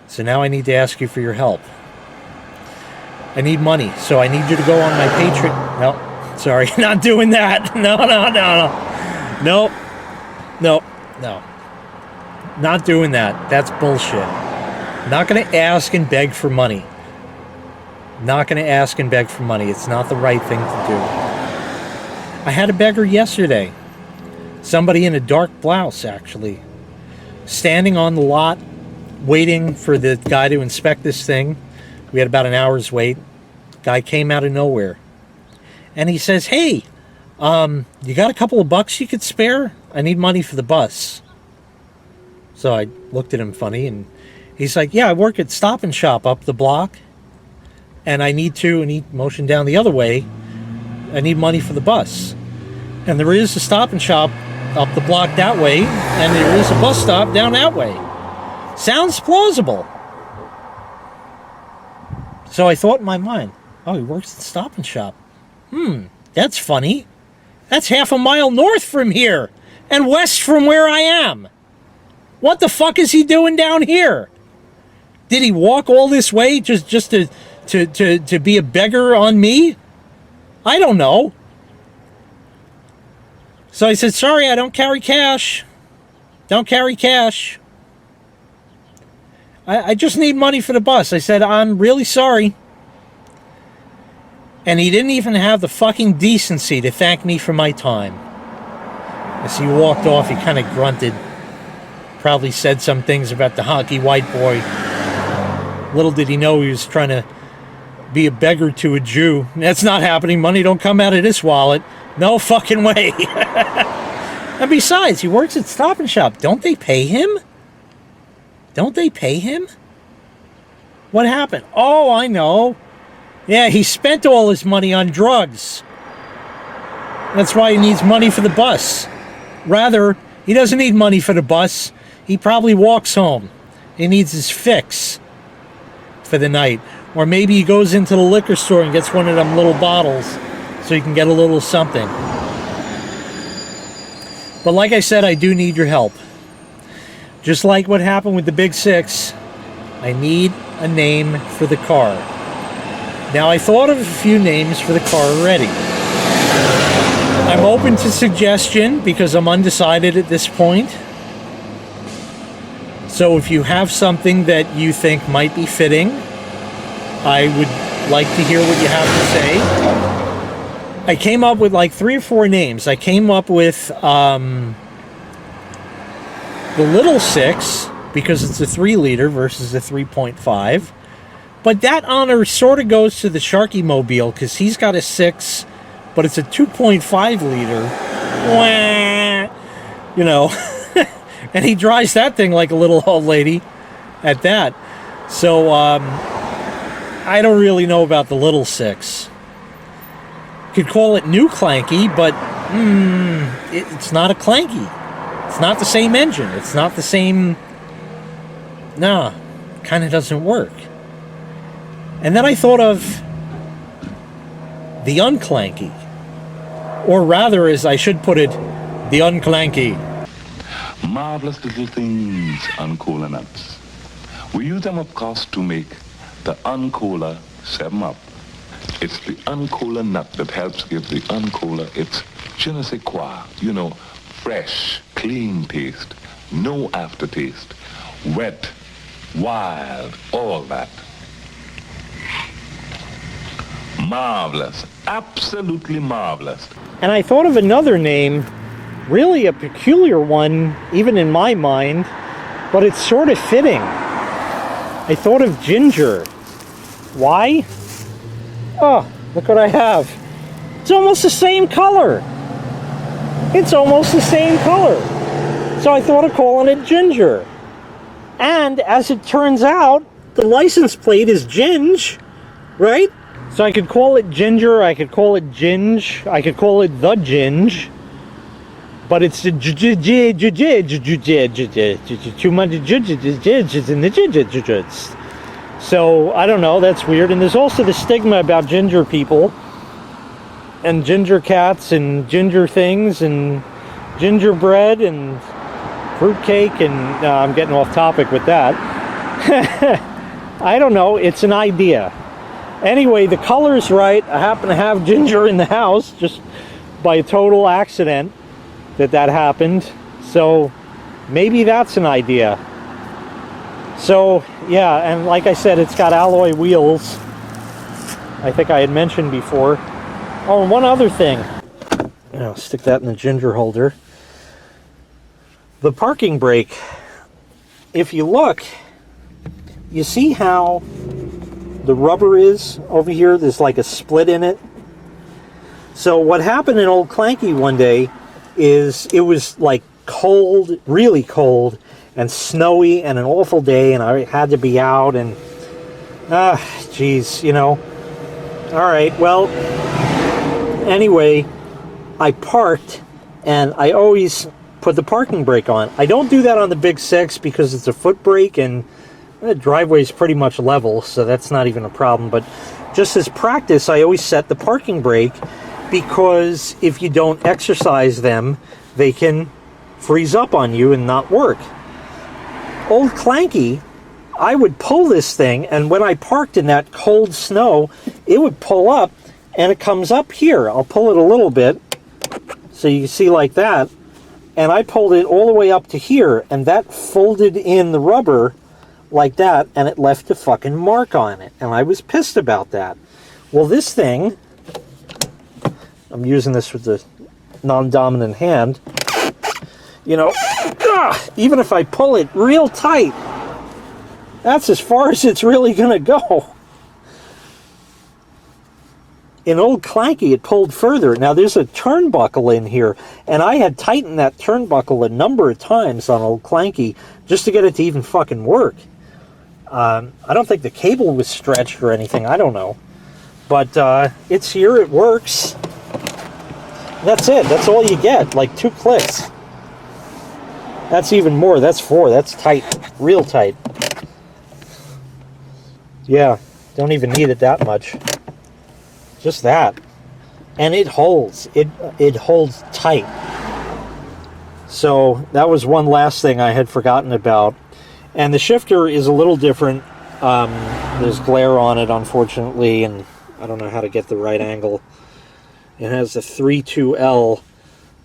So now I need to ask you for your help. I need money, so I need you to go on my Patreon. No, sorry, not doing that. No. Not doing that. That's bullshit. Not going to ask and beg for money. Not going to ask and beg for money. It's not the right thing to do. I had a beggar yesterday. Somebody in a dark blouse, actually. Standing on the lot, waiting for the guy to inspect this thing. We had about an hour's wait. Guy came out of nowhere. And he says, hey, you got a couple of bucks you could spare? I need money for the bus. So I looked at him funny, and he's like, yeah, I work at Stop and Shop up the block. And I need to, and he motioned down the other way, I need money for the bus. And there is a Stop and Shop up the block that way, and there is a bus stop down that way. Sounds plausible. So I thought in my mind, oh, he works at the Stop and Shop. That's funny. That's half a mile north from here, and west from where I am. What the fuck is he doing down here? Did he walk all this way just to be a beggar on me? I don't know. So I said, sorry, I don't carry cash. Don't carry cash. I just need money for the bus. I said, I'm really sorry. And he didn't even have the fucking decency to thank me for my time. As he walked off, he kind of grunted. Probably said some things about the honky white boy. Little did he know he was trying to be a beggar to a Jew. That's not happening. Money don't come out of this wallet. No fucking way. And besides, he works at Stop and Shop. Don't they pay him? Don't they pay him? What happened? Oh, I know. Yeah, he spent all his money on drugs. That's why he needs money for the bus. Rather, he doesn't need money for the bus. He probably walks home. He needs his fix for the night. Or maybe he goes into the liquor store and gets one of them little bottles so he can get a little something. But like I said, I do need your help. Just like what happened with the Big Six, I need a name for the car. Now, I thought of a few names for the car already. I'm open to suggestion because I'm undecided at this point. So if you have something that you think might be fitting, I would like to hear what you have to say. I came up with like 3 or 4 names. I came up with the Little Six, because it's a 3-liter versus a 3.5. But that honor sort of goes to the Sharkiemobile, because he's got a 6, but it's a 2.5 liter. You know, and he drives that thing like a little old lady at that. So, I don't really know about the Little Six. Could call it New Clanky, but it's not a Clanky. It's not the same engine. It's not the same... Nah, kind of doesn't work. And then I thought of the Un-Clanky. Or rather, as I should put it, the Un-Clanky. Marvelous little things, Uncooler nuts. We use them, of course, to make the Uncooler 7-Up. It's the Uncooler nut that helps give the Uncooler its je ne sais quoi. You know, fresh, clean taste, no aftertaste, wet, wild, all that. Marvelous, absolutely marvelous. And I thought of another name, really a peculiar one, even in my mind, but it's sort of fitting. I thought of Ginger. Why? Oh, look what I have. It's almost the same color. It's almost the same color. So I thought of calling it Ginger. And as it turns out, the license plate is Ginge, right? So I could call it Ginger, I could call it Ginge, I could call it the Ginge. But it's too much in the digits. So I don't know, that's weird. And there's also the stigma about ginger people and ginger cats and ginger things and gingerbread and fruitcake, and I'm getting off topic with that. I don't know. It's an idea. Anyway, the color's right. I happen to have ginger in the house just by a total accident that happened. So maybe that's an idea. So yeah, and like I said, it's got alloy wheels. I think I had mentioned before. Oh, and one other thing. I'll stick that in the ginger holder. The parking brake. If you look, you see how the rubber is over here? There's like a split in it. So what happened in Old Clanky one day is it was like cold, really cold, and snowy, and an awful day, and I had to be out, and geez, you know. All right, well, anyway, I parked, and I always put the parking brake on. I don't do that on the Big 6 because it's a foot brake, and the driveway is pretty much level, so that's not even a problem. But just as practice, I always set the parking brake, because if you don't exercise them, they can freeze up on you and not work. Old Clanky, I would pull this thing, and when I parked in that cold snow, it would pull up, and it comes up here. I'll pull it a little bit, so you can see like that. And I pulled it all the way up to here, and that folded in the rubber like that, and it left a fucking mark on it. And I was pissed about that. Well, this thing, I'm using this with the non-dominant hand, you know, even if I pull it real tight, that's as far as it's really going to go. In Old Clanky, it pulled further. Now, there's a turnbuckle in here, and I had tightened that turnbuckle a number of times on Old Clanky just to get it to even fucking work. I don't think the cable was stretched or anything. I don't know. But it's here. It works. That's it. That's all you get. Like 2 clicks. That's even more. That's 4. That's tight. Real tight. Yeah. Don't even need it that much. Just that. And it holds. It holds tight. So that was one last thing I had forgotten about. And the shifter is a little different. There's glare on it, unfortunately, and I don't know how to get the right angle. It has a 3-2L.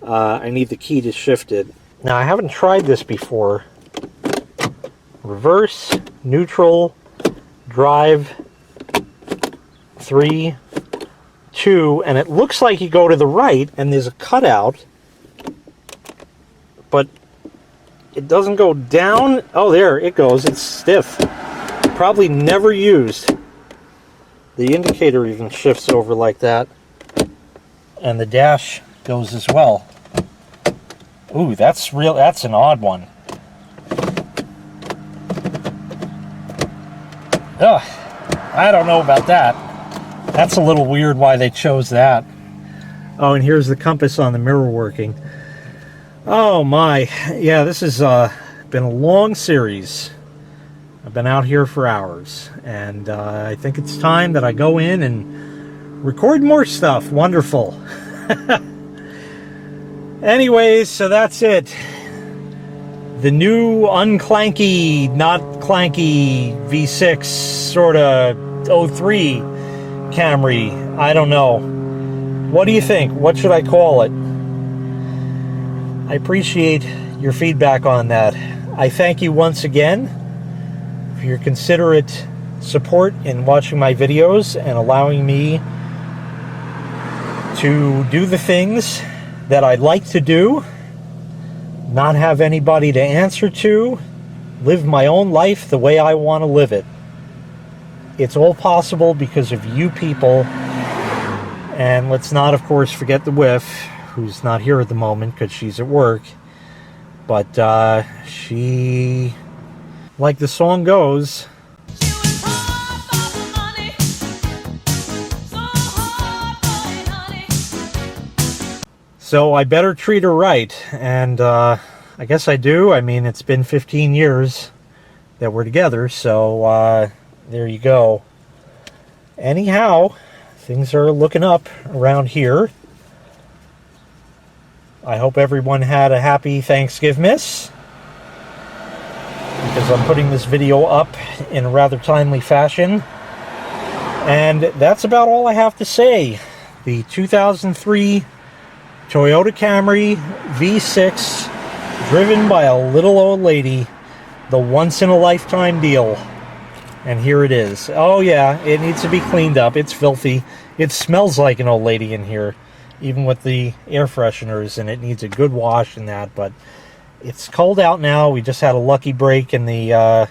I need the key to shift it. Now, I haven't tried this before. Reverse, neutral, drive, 3, 2, and it looks like you go to the right, and there's a cutout, but it doesn't go down. Oh, there it goes. It's stiff. Probably never used. The indicator even shifts over like that. And the dash goes as well. Ooh, that's real. That's an odd one. Ugh, I don't know about that. That's a little weird why they chose that. Oh, and here's the compass on the mirror working. Oh my, yeah, this has been a long series. I've been out here for hours, and I think it's time that I go in and record more stuff. Wonderful. Anyways, so that's it. The new Un-Clanky, not Clanky V6 sort of 03 Camry. I don't know. What do you think? What should I call it? I appreciate your feedback on that. I thank you once again for your considerate support in watching my videos and allowing me to do the things that I'd like to do, not have anybody to answer to, live my own life the way I want to live it. It's all possible because of you people. And let's not, of course, forget the whiff, who's not here at the moment because she's at work. But she, like the song goes, so I better treat her right. And I guess I do. I mean, it's been 15 years that we're together, so there you go. Anyhow, things are looking up around here. I hope everyone had a happy Thanksgiving, because as I'm putting this video up in a rather timely fashion. And that's about all I have to say. The 2003 Toyota Camry V6, driven by a little old lady, the once-in-a-lifetime deal. And here it is. Oh yeah, it needs to be cleaned up. It's filthy. It smells like an old lady in here, even with the air fresheners, and it needs a good wash and that, but it's cold out now. We just had a lucky break in the,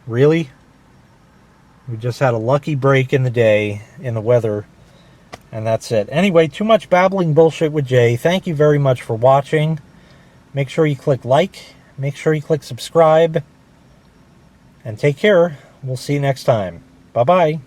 really? We just had a lucky break in the day, in the weather, and that's it. Anyway, too much babbling bullshit with Jay. Thank you very much for watching. Make sure you click like. Make sure you click subscribe. And take care. We'll see you next time. Bye-bye.